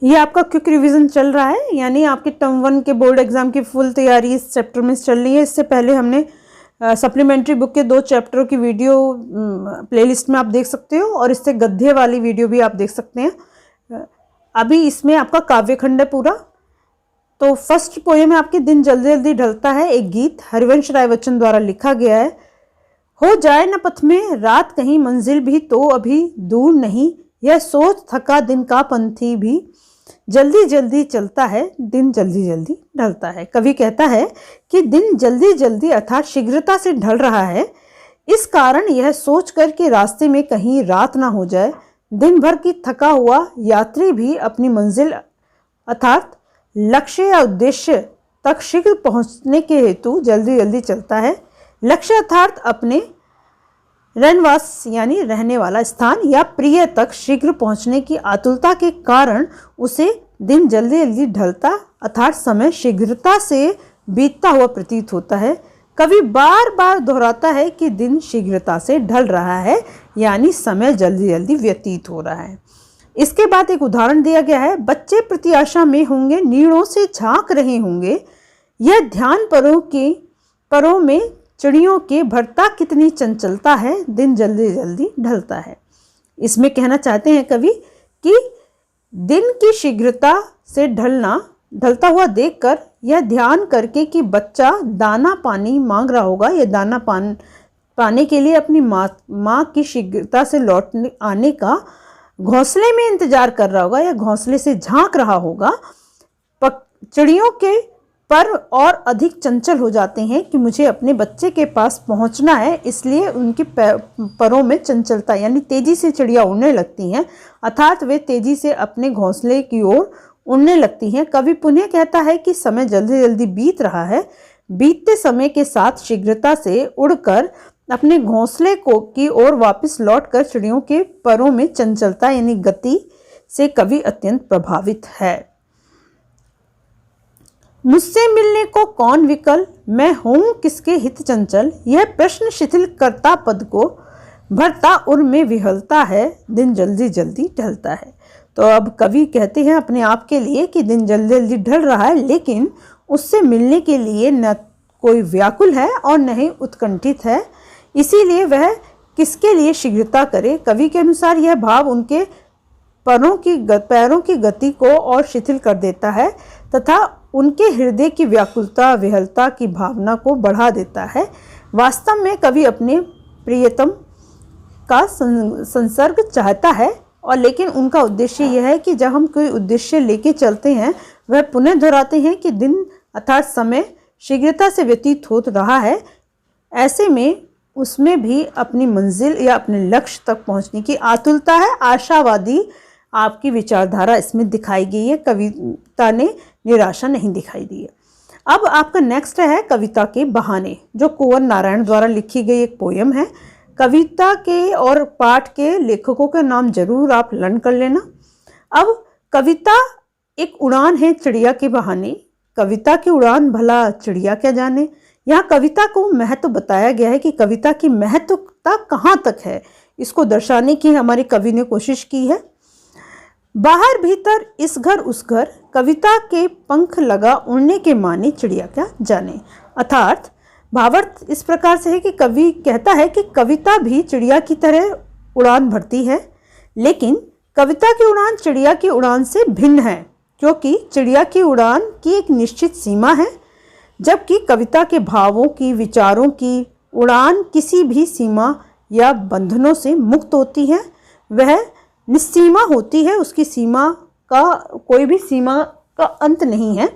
ये आपका quick revision चल रहा है, यानी आपके टर्म 1 के बोर्ड एग्जाम की फुल तैयारी इस चैप्टर में चल रही है। इससे पहले हमने सप्लीमेंट्री बुक के 2 चैप्टरों की वीडियो प्लेलिस्ट में आप देख सकते हो, और इससे गद्य वाली वीडियो भी आप देख सकते हैं। अभी इसमें आपका काव्यखंड है पूरा। तो फर्स्ट पोएम है आपके दिन जल्दी जल्दी ढलता है, एक गीत हरिवंश राय बच्चन द्वारा लिखा गया है। हो जाए न पथ में रात कहीं, मंजिल भी तो अभी दूर नहीं, यह सोच थका दिन का पंथी भी, जल्दी जल्दी चलता है दिन जल्दी जल्दी ढलता है। कवि कहता है कि दिन जल्दी जल्दी अर्थात शीघ्रता से ढल रहा है, इस कारण यह सोचकर कि रास्ते में कहीं रात ना हो जाए, दिन भर की थका हुआ यात्री भी अपनी मंजिल अर्थात लक्ष्य या उद्देश्य तक शीघ्र पहुंचने के हेतु जल्दी जल्दी चलता है। लक्ष्य अर्थात अपने रनवास यानी रहने वाला स्थान या प्रिय तक शीघ्र पहुंचने की आतुरता के कारण उसे दिन जल्दी जल्दी ढलता अर्थात समय शीघ्रता से बीतता हुआ प्रतीत होता है। कवि बार बार दोहराता है कि दिन शीघ्रता से ढल रहा है, यानी समय जल्दी जल्दी व्यतीत हो रहा है। इसके बाद एक उदाहरण दिया गया है, बच्चे प्रत्याशा में होंगे, नीड़ों से झांक रहे होंगे, यह ध्यान परों में चिड़ियों के भरता कितनी चंचलता है, दिन जल्दी जल्दी ढलता है। इसमें कहना चाहते हैं कवि कि दिन की शीघ्रता से ढलता हुआ देखकर यह ध्यान करके कि बच्चा दाना पानी मांग रहा होगा, यह दाना पाने के लिए अपनी माँ की शीघ्रता से लौटने आने का घोंसले में इंतजार कर रहा होगा या घोंसले से झांक रहा होगा। चिड़ियों के पर और अधिक चंचल हो जाते हैं कि मुझे अपने बच्चे के पास पहुंचना है, इसलिए उनके परों में चंचलता यानी तेजी से चिड़िया उड़ने लगती हैं, अर्थात वे तेजी से अपने घोंसले की ओर उड़ने लगती हैं। कवि पुनः कहता है कि समय जल्दी जल्दी बीत रहा है, बीतते समय के साथ शीघ्रता से उड़कर अपने घोंसले की ओर वापस लौटकर चिड़ियों के परों में चंचलता यानी गति से कवि अत्यंत प्रभावित है। मुझसे मिलने को कौन विकल, मैं हूँ किसके हित चंचल, यह प्रश्न शिथिल करता पद को, भरता उर में विहलता है, दिन जल्दी जल्दी ढलता है। तो अब कवि कहते हैं अपने आप के लिए कि दिन जल्दी जल्दी ढल रहा है, लेकिन उससे मिलने के लिए न कोई व्याकुल है और न ही उत्कंठित है, इसीलिए वह किसके लिए शीघ्रता करे। कवि के अनुसार यह भाव उनके पैरों की गति को और शिथिल कर देता है तथा उनके हृदय की व्याकुलता विहलता की भावना को बढ़ा देता है। वास्तव में कवि अपने प्रियतम का संसर्ग चाहता है, और लेकिन उनका उद्देश्य यह है कि जब हम कोई उद्देश्य लेके चलते हैं, वह पुनः दोहराते हैं कि दिन अर्थात समय शीघ्रता से व्यतीत हो रहा है, ऐसे में उसमें भी अपनी मंजिल या अपने लक्ष्य तक पहुंचने की आतुरता है, आशावादी आपकी विचारधारा इसमें दिखाई गई है। कविता ने निराशा नहीं दिखाई दी है। अब आपका नेक्स्ट है कविता के बहाने, जो कुंवर नारायण द्वारा लिखी गई एक पोयम है। कविता के और पाठ के लेखकों के नाम जरूर आप लर्न कर लेना। अब कविता एक उड़ान है चिड़िया के बहाने। कविता की उड़ान भला चिड़िया क्या जाने। यहाँ कविता को महत्व बताया गया है कि कविता की महत्वता कहाँ तक है, इसको दर्शाने की हमारे कवि ने कोशिश की है। बाहर भीतर इस घर उस घर, कविता के पंख लगा उड़ने के माने, चिड़िया क्या जाने। अर्थात भावार्थ इस प्रकार से है कि कवि कहता है कि कविता भी चिड़िया की तरह उड़ान भरती है, लेकिन कविता की उड़ान चिड़िया की उड़ान से भिन्न है, क्योंकि चिड़िया की उड़ान की एक निश्चित सीमा है, जबकि कविता के भावों की विचारों की उड़ान किसी भी सीमा या बंधनों से मुक्त होती है। वह निस्सीमा होती है, उसकी सीमा का कोई भी सीमा का अंत नहीं है।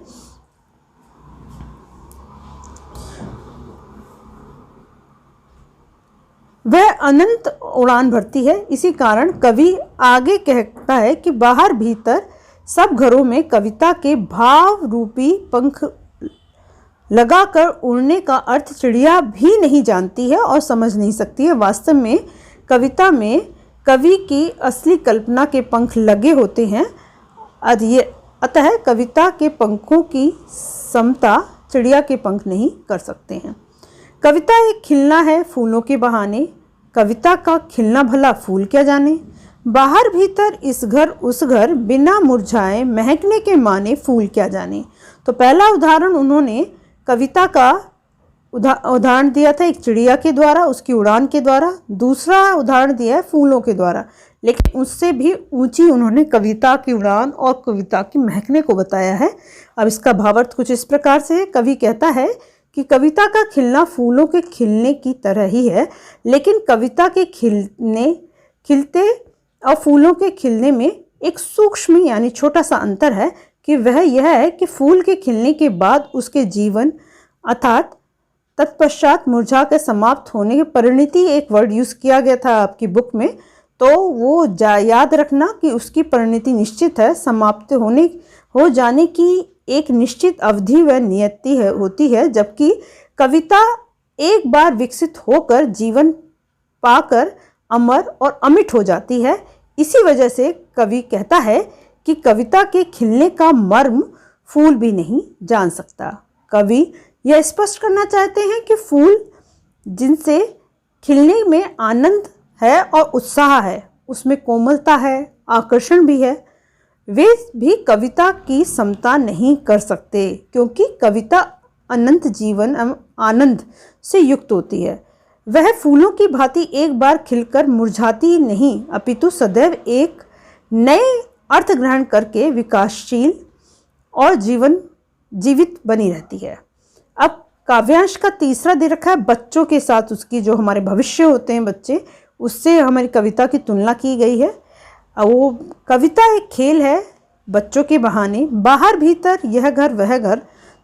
वह अनंत उड़ान भरती है। इसी कारण कवि आगे कहता है कि बाहर भीतर सब घरों में कविता के भाव रूपी पंख लगाकर उड़ने का अर्थ चिड़िया भी नहीं जानती है और समझ नहीं सकती है। वास्तव में कविता में कवि की असली कल्पना के पंख लगे होते हैं, अतः कविता के पंखों की समता चिड़िया के पंख नहीं कर सकते हैं। कविता एक खिलना है फूलों के बहाने, कविता का खिलना भला फूल क्या जाने। बाहर भीतर इस घर उस घर बिना मुरझाए महकने के माने फूल क्या जाने। तो पहला उदाहरण उन्होंने कविता का उदाहरण दिया था एक चिड़िया के द्वारा, उसकी उड़ान के द्वारा। दूसरा उदाहरण दिया है फूलों के द्वारा, लेकिन उससे भी ऊंची उन्होंने कविता की उड़ान और कविता की महकने को बताया है। अब इसका भावार्थ कुछ इस प्रकार से है। कवि कहता है कि कविता का खिलना फूलों के खिलने की तरह ही है, लेकिन कविता के खिलते और फूलों के खिलने में एक सूक्ष्म यानी छोटा सा अंतर है कि वह यह है कि फूल के खिलने के बाद उसके जीवन अर्थात तत्पश्चात मुरझा के समाप्त होने की परिणति, एक वर्ड यूज़ किया गया था आपकी बुक में, तो वो याद रखना कि उसकी परिणति निश्चित है। समाप्त हो जाने की एक निश्चित अवधि व नियति होती है, जबकि कविता एक बार विकसित होकर जीवन पाकर अमर और अमिट हो जाती है। इसी वजह से कवि कहता है कि कविता के खिलने का मर्म फूल भी नहीं जान सकता। कवि यह स्पष्ट करना चाहते हैं कि फूल जिनसे खिलने में आनंद है और उत्साह है, उसमें कोमलता है, आकर्षण भी है, वे भी कविता की समता नहीं कर सकते, क्योंकि कविता अनंत जीवन आनंद से युक्त होती है। वह फूलों की भांति एक बार खिलकर मुरझाती नहीं, अपितु सदैव एक नए अर्थ ग्रहण करके विकासशील और जीवित बनी रहती है। अब काव्यांश का तीसरा दे रखा है बच्चों के साथ, उसकी जो हमारे भविष्य होते हैं बच्चे, उससे हमारी कविता की तुलना की गई है। वो कविता एक खेल है बच्चों के बहाने, बाहर भीतर यह घर वह घर,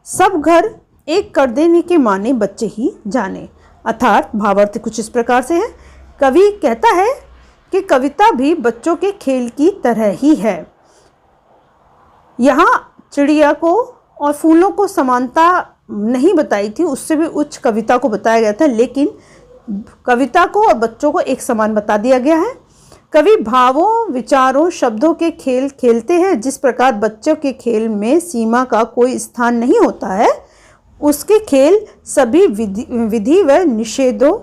सब घर एक कर देने के माने बच्चे ही जाने। अर्थात भावार्थ कुछ इस प्रकार से है। कवि कहता है कि कविता भी बच्चों के खेल की तरह ही है। यहाँ चिड़िया को और फूलों को समानता नहीं बताई थी, उससे भी उच्च कविता को बताया गया था, लेकिन कविता को और बच्चों को एक समान बता दिया गया है। कवि भावों, विचारों, शब्दों के खेल खेलते हैं। जिस प्रकार बच्चों के खेल में सीमा का कोई स्थान नहीं होता है, उसके खेल सभी विधि व निषेधों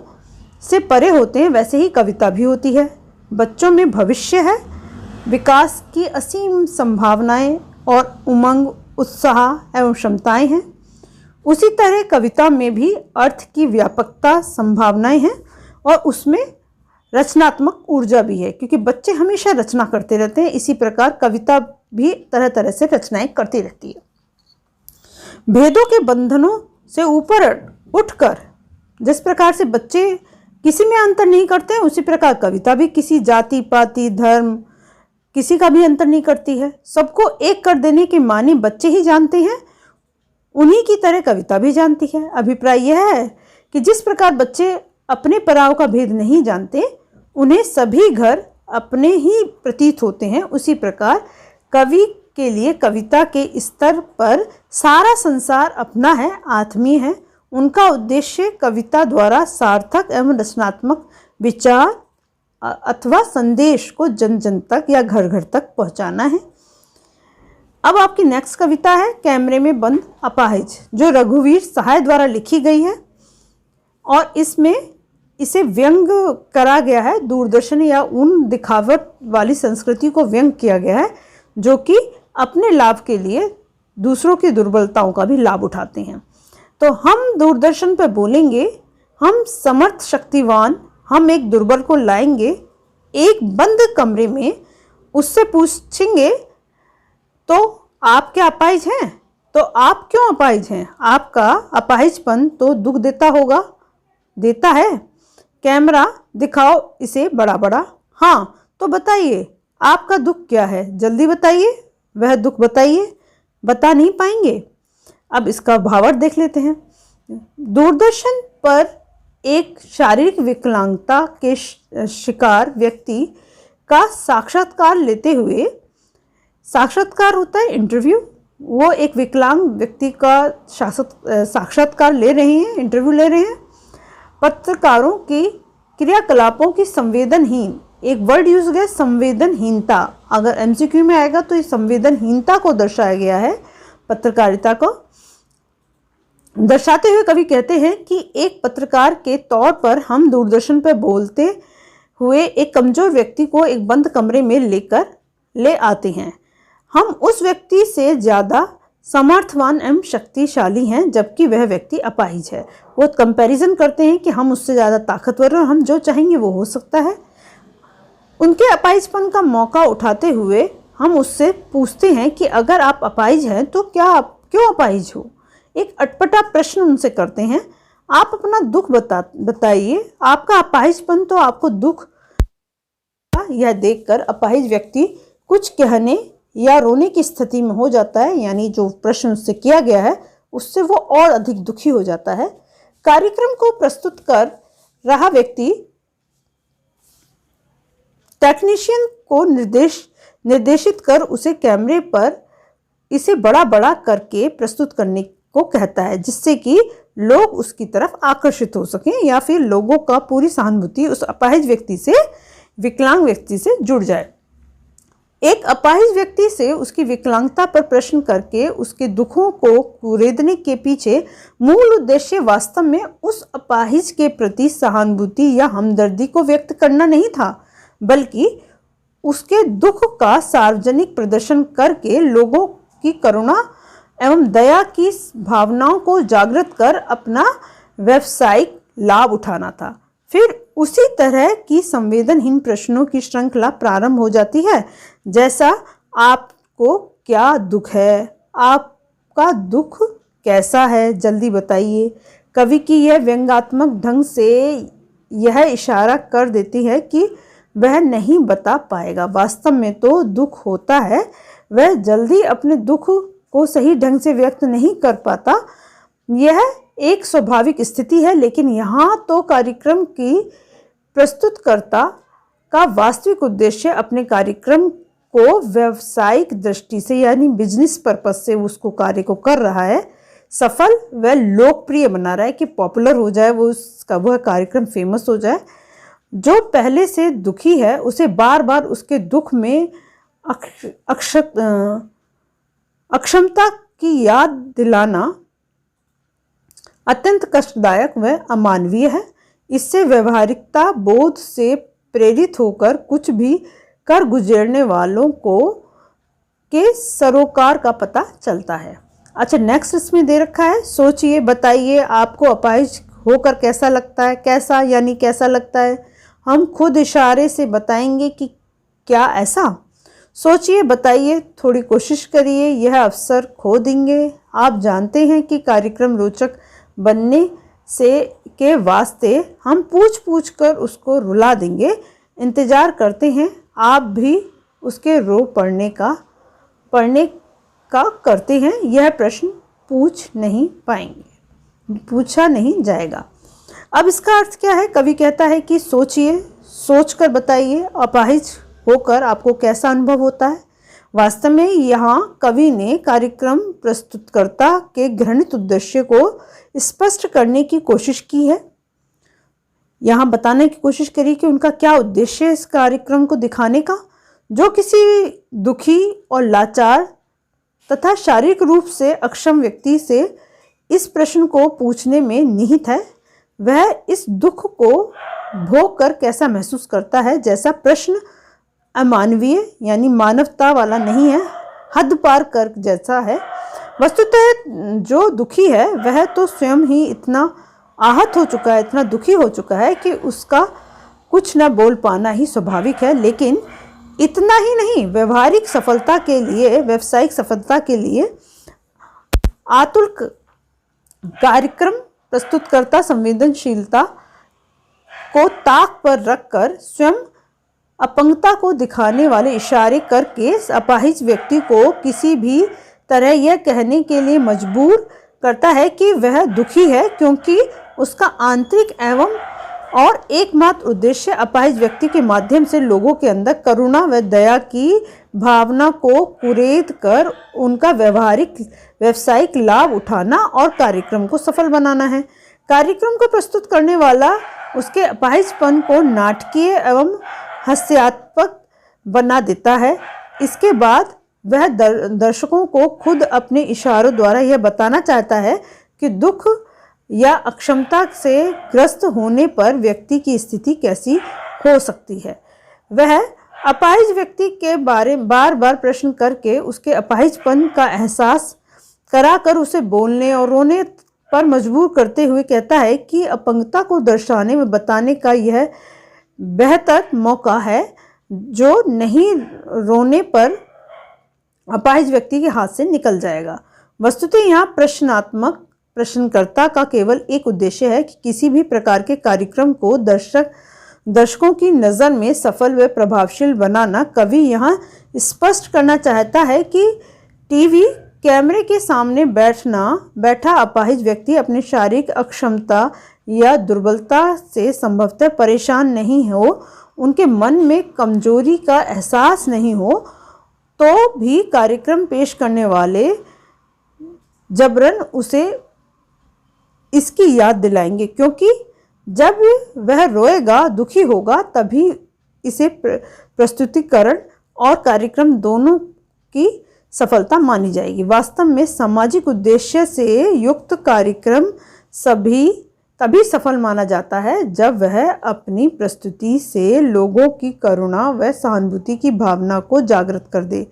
से परे होते हैं, वैसे ही कविता भी होती है। बच्चों में भविष्य है, विकास की असीम संभावनाएं और उमंग, उत्साह एवं क्षमताएं हैं। उसी तरह कविता में भी अर्थ की व्यापकता, संभावनाएं हैं और उसमें रचनात्मक ऊर्जा भी है, क्योंकि बच्चे हमेशा रचना करते रहते हैं। इसी प्रकार कविता भी तरह तरह से रचनाएं करती रहती है। भेदों के बंधनों से ऊपर उठकर जिस प्रकार से बच्चे किसी में अंतर नहीं करते हैं, उसी प्रकार कविता भी किसी जाति पाति धर्म किसी का भी अंतर नहीं करती है। सबको एक कर देने के माने बच्चे ही जानते हैं, उन्हीं की तरह कविता भी जानती है। अभिप्राय यह है कि जिस प्रकार बच्चे अपने पराव का भेद नहीं जानते, उन्हें सभी घर अपने ही प्रतीत होते हैं, उसी प्रकार कवि के लिए कविता के स्तर पर सारा संसार अपना है, आत्मीय है। उनका उद्देश्य कविता द्वारा सार्थक एवं रचनात्मक विचार अथवा संदेश को जन जन तक या घर घर तक पहुंचाना है। अब आपकी नेक्स्ट कविता है कैमरे में बंद अपाहिज, जो रघुवीर सहाय द्वारा लिखी गई है और इसमें इसे व्यंग करा गया है। दूरदर्शन या उन दिखावट वाली संस्कृति को व्यंग किया गया है जो कि अपने लाभ के लिए दूसरों की दुर्बलताओं का भी लाभ उठाते हैं। तो हम दूरदर्शन पर बोलेंगे, हम समर्थ शक्तिवान, हम एक दुर्बल को लाएंगे एक बंद कमरे में, उससे पूछेंगे तो आप क्या अपाहिज हैं? तो आप क्यों अपाहिज हैं? आपका अपाहिजपन तो दुख देता होगा, देता है। कैमरा दिखाओ इसे बड़ा बड़ा। हाँ तो बताइए आपका दुख क्या है, जल्दी बताइए, वह दुख बताइए। बता नहीं पाएंगे? अब इसका भावार्थ देख लेते हैं। दूरदर्शन पर एक शारीरिक विकलांगता के शिकार व्यक्ति का साक्षात्कार लेते हुए, साक्षात्कार होता है इंटरव्यू, वो एक विकलांग व्यक्ति का साक्षात्कार ले रहे हैं, इंटरव्यू ले रहे हैं। पत्रकारों की क्रियाकलापों की संवेदनहीन, एक वर्ड यूज गया संवेदनहीनता, अगर एमसीक्यू में आएगा तो इस संवेदनहीनता को दर्शाया गया है, पत्रकारिता को दर्शाते हुए कवि कहते हैं कि एक पत्रकार के तौर पर हम दूरदर्शन पर बोलते हुए एक कमजोर व्यक्ति को एक बंद कमरे में ले आते हैं। हम उस व्यक्ति से ज़्यादा समर्थवान एवं शक्तिशाली हैं, जबकि वह व्यक्ति अपाहिज है। वो कंपैरिजन करते हैं कि हम उससे ज़्यादा ताकतवर हैं और हम जो चाहेंगे वो हो सकता है। उनके अपाहिजपन का मौका उठाते हुए हम उससे पूछते हैं कि अगर आप अपाहिज हैं तो क्यों अपाहिज हो। एक अटपटा प्रश्न उनसे करते हैं। आप अपना दुख बताइए। आपका अपाहिजपन तो आपको दुख। यह देखकर अपाहिज व्यक्ति कुछ कहने या रोने की स्थिति में हो जाता है, यानी जो प्रश्न उससे किया गया है उससे वो और अधिक दुखी हो जाता है। कार्यक्रम को प्रस्तुत कर रहा व्यक्ति टेक्नीशियन को निर्देशित कर उसे कैमरे पर इसे बड़ा बड़ा करके प्रस्तुत करने को कहता है, जिससे कि लोग उसकी तरफ आकर्षित हो सकें या फिर लोगों का पूरी सहानुभूति उस अपाहिज व्यक्ति से, विकलांग व्यक्ति से जुड़ जाए। एक अपाहिज व्यक्ति से उसकी विकलांगता पर प्रश्न करके उसके दुखों को कुरेदने के पीछे मूल उद्देश्य वास्तव में उस अपाहिज के प्रति सहानुभूति या हमदर्दी को व्यक्त करना नहीं था, बल्कि उसके दुख का सार्वजनिक प्रदर्शन करके लोगों की करुणा एवं दया की भावनाओं को जागृत कर अपना व्यावसायिक लाभ उठाना था। फिर उसी तरह की संवेदनहीन प्रश्नों की श्रृंखला प्रारंभ हो जाती है, जैसा आपको क्या दुख है, आपका दुख कैसा है, जल्दी बताइए। कवि की यह व्यंग्यात्मक ढंग से यह इशारा कर देती है कि वह नहीं बता पाएगा। वास्तव में तो दुख होता है, वह जल्दी अपने दुख को सही ढंग से व्यक्त नहीं कर पाता। यह एक स्वाभाविक स्थिति है, लेकिन यहाँ तो कार्यक्रम की प्रस्तुतकर्ता का वास्तविक उद्देश्य अपने कार्यक्रम को व्यावसायिक दृष्टि से, यानी बिजनेस पर्पस से उसको कार्य को कर रहा है, सफल व लोकप्रिय बना रहा है कि पॉपुलर हो जाए, वह कार्यक्रम फेमस हो जाए। जो पहले से दुखी है उसे बार बार उसके दुख में अक्षमता की याद दिलाना अत्यंत कष्टदायक व अमानवीय है। इससे व्यवहारिकता बोध से प्रेरित होकर कुछ भी कर गुजरने वालों को के सरोकार का पता चलता है। अच्छा, नेक्स्ट इसमें दे रखा है, सोचिए बताइए आपको अपाहिज होकर कैसा लगता है। कैसा यानी कैसा लगता है, हम खुद इशारे से बताएंगे कि क्या ऐसा। सोचिए बताइए, थोड़ी कोशिश करिए, यह अवसर खो देंगे। आप जानते हैं कि कार्यक्रम रोचक बनने से के वास्ते हम पूछ कर उसको रुला देंगे। इंतज़ार करते हैं, आप भी उसके रो पढ़ने का करते हैं। यह प्रश्न पूछा नहीं जाएगा। अब इसका अर्थ क्या है? कवि कहता है कि सोचिए, सोचकर बताइए अपाहिज होकर आपको कैसा अनुभव होता है। वास्तव में यहाँ कवि ने कार्यक्रम प्रस्तुतकर्ता के घृणित उद्देश्य को स्पष्ट करने की कोशिश की है। यहाँ बताने की कोशिश करी कि उनका क्या उद्देश्य है इस कार्यक्रम को दिखाने का, जो किसी दुखी और लाचार तथा शारीरिक रूप से अक्षम व्यक्ति से इस प्रश्न को पूछने में निहित है। वह इस दुख को भोग कर कैसा महसूस करता है। जैसा प्रश्न अमानवीय यानी मानवता वाला नहीं है, हद पार कर जैसा है। वस्तुतः जो दुखी है वह तो स्वयं ही इतना आहत हो चुका है, इतना दुखी हो चुका है कि उसका कुछ न बोल पाना ही स्वाभाविक है। लेकिन इतना ही नहीं, व्यावसायिक सफलता के लिए आतुर कार्यक्रम प्रस्तुतकर्ता संवेदनशीलता को ताक पर रखकर स्वयं अपंगता को दिखाने वाले इशारे करके अपाहिज व्यक्ति को किसी भी तरह यह कहने के लिए मजबूर करता है कि वह दुखी है, क्योंकि उसका आंतरिक एवं और एकमात्र उद्देश्य अपाहिज व्यक्ति के माध्यम से लोगों के अंदर करुणा व दया की भावना को कुरेद कर उनका व्यावसायिक लाभ उठाना और कार्यक्रम को सफल बनाना है। कार्यक्रम को प्रस्तुत करने वाला उसके अपाहिजपन को नाटकीय एवं हास्यास्पद बना देता है। इसके बाद वह दर्शकों को खुद अपने इशारों द्वारा यह बताना चाहता है कि दुख या अक्षमता से ग्रस्त होने पर व्यक्ति की स्थिति कैसी हो सकती है। वह अपाहिज व्यक्ति के बारे बार बार प्रश्न करके उसके अपाहिजपन का एहसास कराकर उसे बोलने और रोने पर मजबूर करते हुए कहता है कि अपंगता को दर्शाने में बताने का यह बेहतर मौका है जो नहीं रोने पर अपाहिज व्यक्ति के हाथ से निकल जाएगा। वस्तुतः यहाँ प्रश्नात्मक प्रश्नकर्ता का केवल एक उद्देश्य है कि किसी भी प्रकार के कार्यक्रम को दर्शकों की नज़र में सफल व प्रभावशील बनाना। कवि यहाँ स्पष्ट करना चाहता है कि टीवी कैमरे के सामने बैठा अपाहिज व्यक्ति अपनी शारीरिक अक्षमता या दुर्बलता से संभवतः परेशान नहीं हो, उनके मन में कमजोरी का एहसास नहीं हो, तो भी कार्यक्रम पेश करने वाले जबरन उसे इसकी याद दिलाएंगे, क्योंकि जब वह रोएगा, दुखी होगा, तभी इसे प्रस्तुतिकरण और कार्यक्रम दोनों की सफलता मानी जाएगी। वास्तव में सामाजिक उद्देश्य से युक्त कार्यक्रम तभी सफल माना जाता है जब वह अपनी प्रस्तुति से लोगों की करुणा व सहानुभूति की भावना को जागृत कर दे,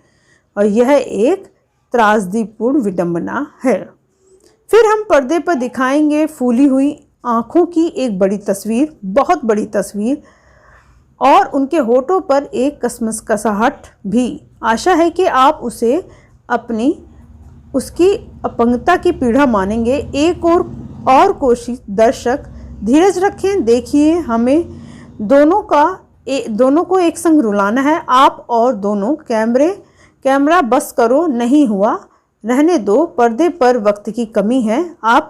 और यह एक त्रासदीपूर्ण विडंबना है। फिर हम पर्दे पर दिखाएंगे फूली हुई आँखों की एक बड़ी तस्वीर, बहुत बड़ी तस्वीर, और उनके होठों पर एक कसमसाहट भी। आशा है कि आप उसे उसकी अपंगता की पीड़ा मानेंगे। एक और कोशिश दर्शक धीरज रखें, देखिए, हमें दोनों को एक संग रुलाना है। आप और दोनों कैमरा बस करो, नहीं हुआ, रहने दो, पर्दे पर वक्त की कमी है, अब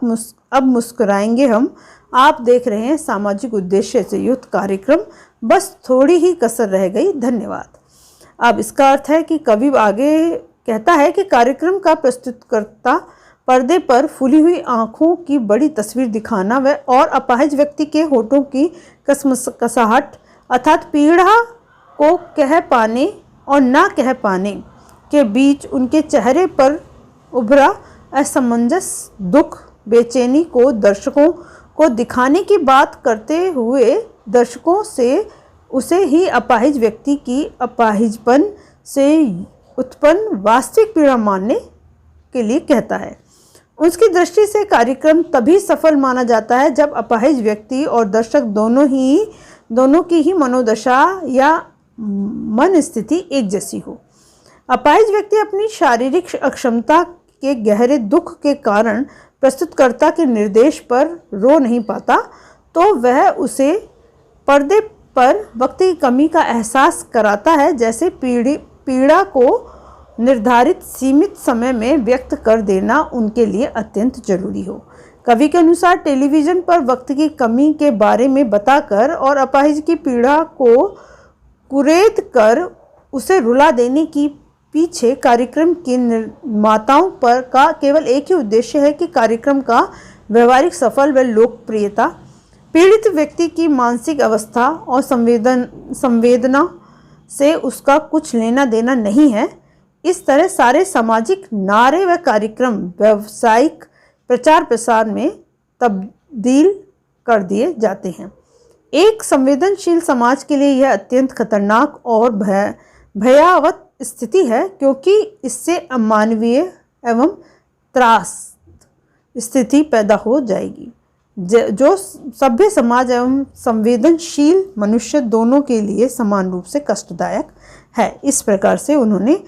मुस्कुराएंगे हम। आप देख रहे हैं सामाजिक उद्देश्य से युक्त कार्यक्रम, बस थोड़ी ही कसर रह गई। धन्यवाद। अब इसका अर्थ है कि कवि आगे कहता है कि कार्यक्रम का प्रस्तुतकर्ता पर्दे पर फूली हुई आँखों की बड़ी तस्वीर दिखाना और अपाहिज व्यक्ति के होठों की कसमसाहट अर्थात पीड़ा को कह पाने और ना कह पाने के बीच उनके चेहरे पर उभरा असमंजस, दुख, बेचैनी को दर्शकों को दिखाने की बात करते हुए दर्शकों से उसे ही अपाहिज व्यक्ति की अपाहिजपन से उत्पन्न वास्तविक पीड़ा मानने के लिए कहता है। उसकी दृष्टि से कार्यक्रम तभी सफल माना जाता है जब अपाहिज व्यक्ति और दर्शक दोनों की ही मनोदशा या मन स्थिति एक जैसी हो। अपाहिज व्यक्ति अपनी शारीरिक अक्षमता के गहरे दुख के कारण प्रस्तुतकर्ता के निर्देश पर रो नहीं पाता, तो वह उसे पर्दे पर वक्त की कमी का एहसास कराता है, जैसे पीड़ा को निर्धारित सीमित समय में व्यक्त कर देना उनके लिए अत्यंत जरूरी हो। कवि के अनुसार टेलीविज़न पर वक्त की कमी के बारे में बताकर और अपाहिज की पीड़ा को कुरेद कर उसे रुला देने की पीछे कार्यक्रम के निर्माताओं पर का केवल एक ही उद्देश्य है कि कार्यक्रम का व्यवहारिक सफल व लोकप्रियता पीड़ित व्यक्ति की मानसिक अवस्था और संवेदना से उसका कुछ लेना देना नहीं है। इस तरह सारे सामाजिक नारे व कार्यक्रम व्यावसायिक प्रचार प्रसार में तब्दील कर दिए जाते हैं। एक संवेदनशील समाज के लिए यह अत्यंत खतरनाक और भयावह स्थिति है, क्योंकि इससे अमानवीय एवं त्रासद स्थिति पैदा हो जाएगी जो सभ्य समाज एवं संवेदनशील मनुष्य दोनों के लिए समान रूप से कष्टदायक है। इस प्रकार से उन्होंने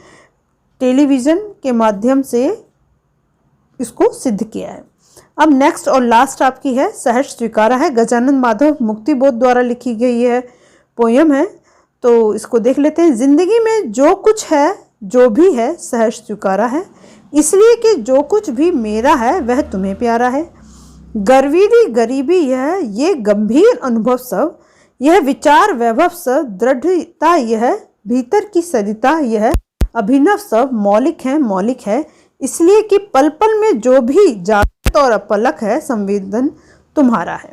टेलीविज़न के माध्यम से इसको सिद्ध किया है। अब नेक्स्ट और लास्ट आपकी है सहर्ष स्वीकारा है, गजानन माधव मुक्तिबोध द्वारा लिखी गई है पोयम है, तो इसको देख लेते हैं। जिंदगी में जो कुछ है, जो भी है, सहर्ष स्वीकारा है, इसलिए कि जो कुछ भी मेरा है वह तुम्हें प्यारा है। गर्वीली गरीबी यह ये गंभीर अनुभव सब, यह विचार वैभव सब, दृढ़ता यह भीतर की सरिता यह अभिनव सब मौलिक है, इसलिए कि पल पल में जो भी जागृत और अपलक है संवेदन तुम्हारा है।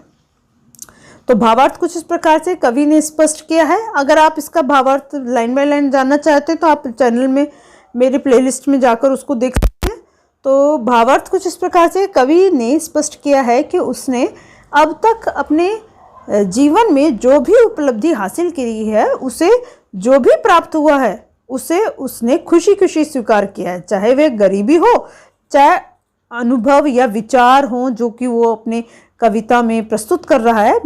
तो भावार्थ कुछ इस प्रकार से कवि ने स्पष्ट किया है। अगर आप इसका भावार्थ लाइन बाय लाइन जानना चाहते हैं तो आप चैनल में मेरे प्लेलिस्ट में जाकर उसको देख सकते हैं। तो भावार्थ कुछ इस प्रकार से कवि ने स्पष्ट किया है कि उसने अब तक अपने जीवन में जो भी उपलब्धि हासिल की है, उसे जो भी प्राप्त हुआ है उसे उसने खुशी खुशी स्वीकार किया है, चाहे वह गरीबी हो, चाहे अनुभव या विचार हो जो कि वो अपने कविता में प्रस्तुत कर रहा है,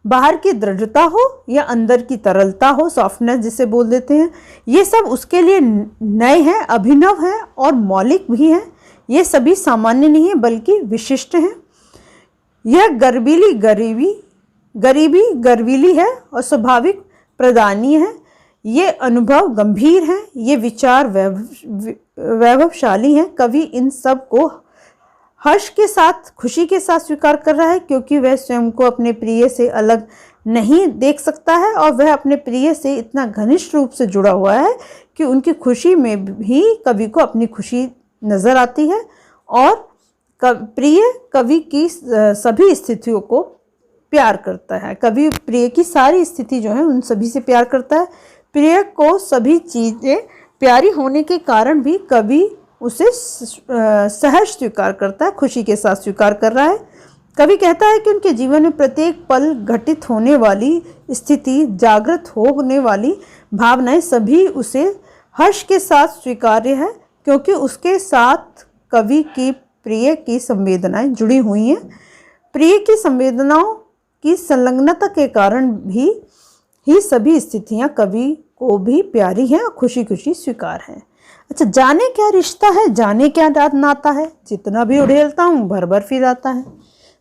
बाहर की दृढ़ता हो या अंदर की तरलता हो, सॉफ्टनेस जिसे बोल देते हैं, ये सब उसके लिए नए हैं, अभिनव हैं और मौलिक भी हैं। ये सभी सामान्य नहीं है बल्कि विशिष्ट हैं। यह गरीबी गर्वीली है और स्वाभाविक प्रदानीय है। ये अनुभव गंभीर हैं, ये विचार वैभवशाली हैं। कवि इन सब को हर्ष के साथ, खुशी के साथ स्वीकार कर रहा है, क्योंकि वह स्वयं को अपने प्रिय से अलग नहीं देख सकता है और वह अपने प्रिय से इतना घनिष्ठ रूप से जुड़ा हुआ है कि उनकी खुशी में भी कवि को अपनी खुशी नजर आती है और प्रिय कवि की सभी स्थितियों को प्यार करता है। कवि प्रिय की सारी स्थिति जो है उन सभी से प्यार करता है। प्रिय को सभी चीज़ें प्यारी होने के कारण भी कवि उसे सहर्ष स्वीकार करता है, खुशी के साथ स्वीकार कर रहा है। कवि कहता है कि उनके जीवन में प्रत्येक पल घटित होने वाली स्थिति, जागृत होने वाली भावनाएं सभी उसे हर्ष के साथ स्वीकार्य है, क्योंकि उसके साथ कवि की प्रिय की संवेदनाएं जुड़ी हुई हैं। प्रिय की संवेदनाओं की संलग्नता के कारण भी ही सभी स्थितियां कवि को भी प्यारी हैं और खुशी खुशी स्वीकार हैं। अच्छा, जाने क्या रिश्ता है, जाने क्या नाता है, जितना भी उड़ेलता हूँ भर भर फिर आता है।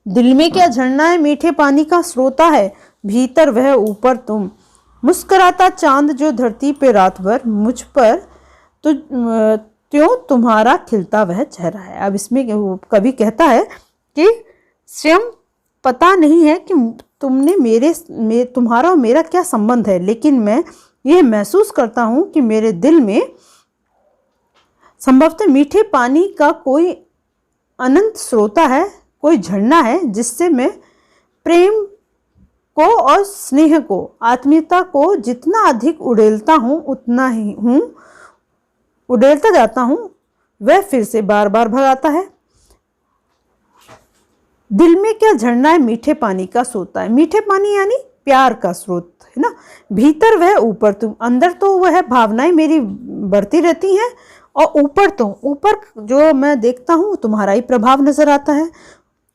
दिल में क्या झरना है, मीठे पानी का स्रोता है, भीतर वह ऊपर तुम। मुस्कुराता चांद जो धरती पे रात भर, मुझ पर तो त्यों तुम्हारा खिलता वह चेहरा है। अब इसमें कवि कहता है कि स्वयं पता नहीं है कि तुम्हारा और मेरा क्या संबंध है, लेकिन मैं यह महसूस करता हूँ कि मेरे दिल में संभवतः मीठे पानी का कोई अनंत स्रोता है, कोई झरना है, जिससे मैं प्रेम को और स्नेह को, आत्मीयता को जितना अधिक उड़ेलता जाता हूँ वह फिर से बार बार भगाता है। दिल में क्या झरना है, मीठे पानी का स्रोत है। मीठे पानी यानी प्यार का स्रोत है ना। भीतर वह ऊपर तुम, अंदर तो वह भावनाएं मेरी बढ़ती रहती हैं और ऊपर जो मैं देखता हूँ तुम्हारा ही प्रभाव नजर आता है।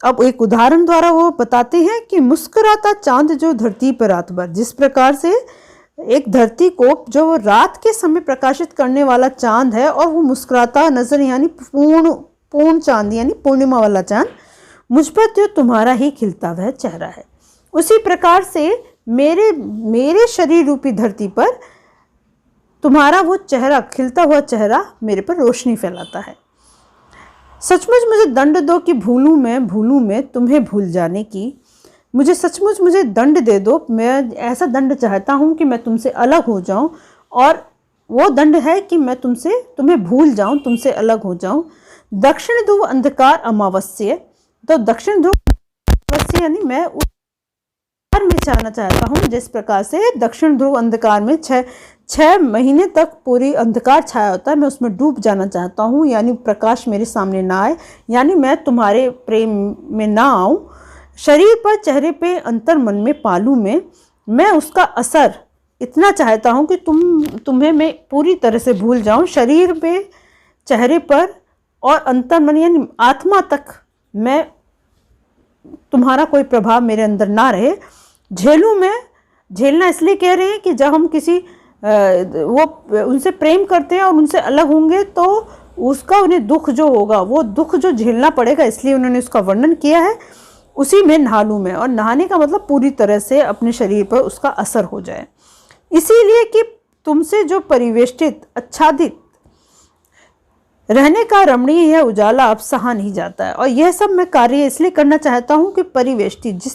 अब एक उदाहरण द्वारा वो बताते हैं कि मुस्कुराता चांद जो धरती पर रात भर, जिस प्रकार से एक धरती को जो रात के समय प्रकाशित करने वाला चांद है और वो मुस्कुराता नजर, यानी पूर्ण चांद यानी पूर्णिमा वाला चांद, मुझ पर तो तुम्हारा ही खिलता वह चेहरा है। उसी प्रकार से मेरे शरीर रूपी धरती पर तुम्हारा वो चेहरा, खिलता हुआ चेहरा मेरे पर रोशनी फैलाता है। सचमुच मुझे दंड दो कि भूलूं मैं तुम्हें भूल जाने की। मुझे दंड दे दो, मैं ऐसा दंड चाहता हूँ कि मैं तुमसे अलग हो जाऊँ, और वो दंड है कि मैं तुम्हें भूल जाऊँ, तुमसे अलग हो जाऊँ। दक्षिण ध्रुव अंधकार अमावस्या, तो दक्षिण ध्रुव अमावस्या यानी मैं उस अंधकार में जाना चाहता हूँ जिस प्रकार से दक्षिण ध्रुव अंधकार में 6 महीने तक पूरी अंधकार छाया होता है, मैं उसमें डूब जाना चाहता हूँ, यानी प्रकाश मेरे सामने ना आए, यानी मैं तुम्हारे प्रेम में ना आऊँ। शरीर पर, चेहरे पे, अंतर मन में पालूँ मैं उसका असर इतना चाहता हूँ कि तुम्हें मैं पूरी तरह से भूल जाऊँ। शरीर पे, चेहरे पर और अंतर मन यानी आत्मा तक मैं तुम्हारा कोई प्रभाव मेरे अंदर ना रहे। झेलना इसलिए कह रहे हैं कि जब हम किसी वो उनसे प्रेम करते हैं और उनसे अलग होंगे तो उसका उन्हें दुख जो होगा, वो दुख जो झेलना पड़ेगा, इसलिए उन्होंने उसका वर्णन किया है। उसी में नहा लूँ मैं, और नहाने का मतलब पूरी तरह से अपने शरीर पर उसका असर हो जाए। इसीलिए कि तुमसे जो परिवेष्टित, आच्छादित रहने का रमणीय यह उजाला अब सहा नहीं जाता है। और यह सब मैं कार्य इसलिए करना चाहता हूँ कि परिवेष्टित,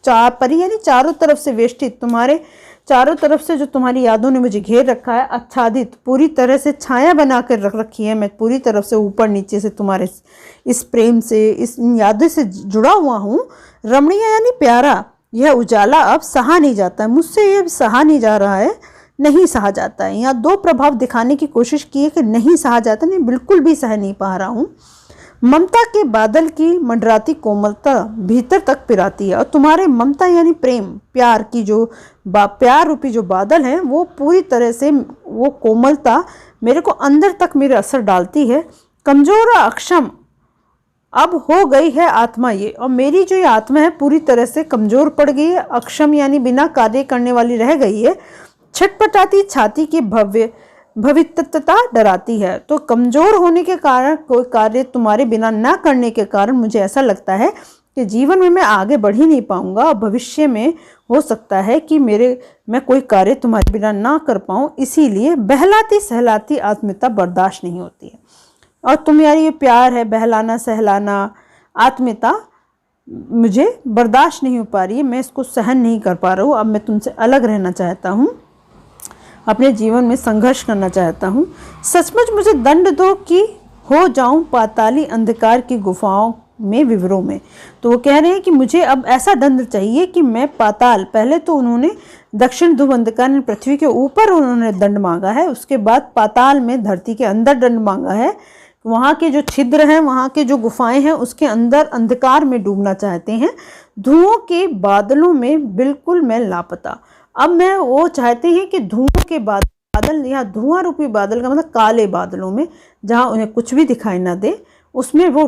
यानी चारों तरफ से वेष्टित, तुम्हारे चारों तरफ से जो तुम्हारी यादों ने मुझे घेर रखा है, आच्छादित, पूरी तरह से छाया बना कर रख रखी है, मैं पूरी तरफ से ऊपर नीचे से तुम्हारे इस प्रेम से, इस यादों से जुड़ा हुआ हूँ। रमणीय यानी प्यारा, यह उजाला अब सहा नहीं जाता है, मुझसे यह सहा नहीं जा रहा है, नहीं सहा जाता है। यहाँ 2 प्रभाव दिखाने की कोशिश की है कि नहीं सहा जाता, नहीं बिल्कुल भी सह नहीं पा रहा हूँ। ममता के बादल की मंडराती कोमलता भीतर तक पिराती है, और तुम्हारे ममता यानी प्रेम प्यार की जो प्यार रूपी जो बादल है वो पूरी तरह से वो कोमलता मेरे को अंदर तक मेरे असर डालती है। कमजोर और अक्षम अब हो गई है आत्मा ये, और मेरी जो ये आत्मा है पूरी तरह से कमजोर पड़ गई है, अक्षम यानी बिना कार्य करने वाली रह गई है। छटपटाती छाती की भविष्यता डराती है। तो कमजोर होने के कारण, कोई कार्य तुम्हारे बिना ना करने के कारण मुझे ऐसा लगता है कि जीवन में मैं आगे बढ़ ही नहीं पाऊंगा, और भविष्य में हो सकता है कि मैं कोई कार्य तुम्हारे बिना ना कर पाऊं, इसीलिए बहलाती सहलाती आत्मीयता बर्दाश्त नहीं होती है। और तुम्हारी ये प्यार है, बहलाना सहलाना आत्मीयता मुझे बर्दाश्त नहीं हो पा रही है, मैं इसको सहन नहीं कर पा रहा हूँ। अब मैं तुमसे अलग रहना चाहता हूँ, अपने जीवन में संघर्ष करना चाहता हूँ। सचमुच मुझे दंड दो कि हो जाऊं पाताली अंधकार की गुफाओं में विवरों में। तो वो कह रहे हैं कि मुझे अब ऐसा दंड चाहिए कि मैं पाताल, पहले तो उन्होंने दक्षिण ध्रुव अंधकार पृथ्वी के ऊपर उन्होंने दंड मांगा है, उसके बाद पाताल में धरती के अंदर दंड मांगा है। वहाँ के जो छिद्र हैं, वहाँ के जो गुफाएं हैं, उसके अंदर अंधकार में डूबना चाहते हैं। धुओं के बादलों में बिल्कुल मैं लापता। अब मैं वो चाहते हैं कि धुओं के बादल या धुआं रूपी बादल का मतलब काले बादलों में, जहाँ उन्हें कुछ भी दिखाई ना दे, उसमें वो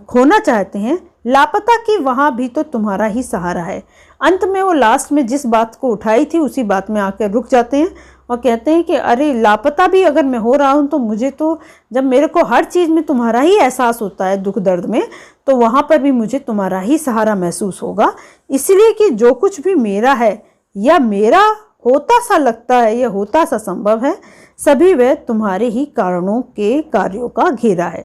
खोना चाहते हैं। लापता कि वहाँ भी तो तुम्हारा ही सहारा है। अंत में वो लास्ट में जिस बात को उठाई थी उसी बात में आकर रुक जाते हैं और कहते हैं कि अरे लापता भी अगर मैं हो रहा हूँ तो मुझे तो, जब मेरे को हर चीज़ में तुम्हारा ही एहसास होता है दुख दर्द में, तो वहाँ पर भी मुझे तुम्हारा ही सहारा महसूस होगा। इसलिए कि जो कुछ भी मेरा है या मेरा होता सा लगता है या होता सा संभव है, सभी वह तुम्हारे ही कारणों के कार्यों का घेरा है।